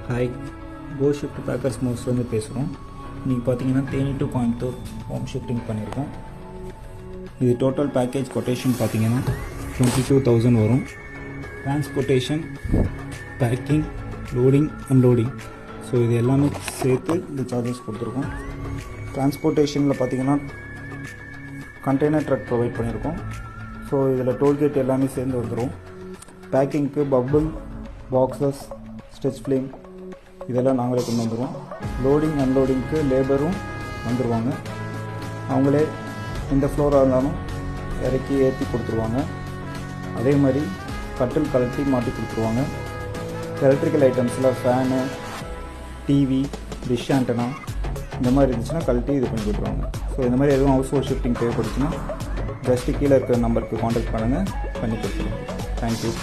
Hi, go shift packers மோஸ்ட்லேருந்து பேசுகிறோம். இன்றைக்கி பார்த்தீங்கன்னா Theni to Coimbatore home shifting பண்ணியிருக்கோம். இது டோட்டல் பேக்கேஜ் கொட்டேஷன் பார்த்தீங்கன்னா 22,000 வரும். Transportation, packing, loading, unloading, so இது எல்லாமே சேர்த்து இந்த சார்ஜஸ் கொடுத்துருக்கோம். டிரான்ஸ்போர்ட்டேஷனில் பார்த்தீங்கன்னா கண்டெய்னர் ட்ரக் ப்ரொவைட் பண்ணியிருக்கோம். ஸோ இதில் டோல்கேட் எல்லாமே சேர்ந்து வந்துடும். பேக்கிங்க்கு பபுள், பாக்ஸஸ், ஸ்டெச் ஃப்ளேம் இதெல்லாம் நாங்களே கொண்டு வந்துடுவோம். லோடிங், அன்லோடிங்க்கு லேபரும் வந்துடுவாங்க. அவங்களே எந்த ஃப்ளோராக இருந்தாலும் இறக்கி ஏற்றி கொடுத்துருவாங்க. அதே மாதிரி கட்டில் கழட்டி மாட்டி கொடுத்துருவாங்க. எலக்ட்ரிக்கல் ஐட்டம்ஸில் ஃபேனு, டிவி, டிஷ் ஆண்டனா இந்த மாதிரி இருந்துச்சுன்னா கழட்டி இது பண்ணி கொடுத்துருவாங்க. ஸோ இந்த மாதிரி எதுவும் ஹவுஸ் ஹோல்ட் ஷிஃப்டிங் தேவைப்படுச்சுன்னா ஜஸ்ட்டு கீழே இருக்கிற நம்பருக்கு காண்டாக்ட் பண்ணுங்கள், பண்ணி கொடுத்துருவோம். தேங்க்யூ.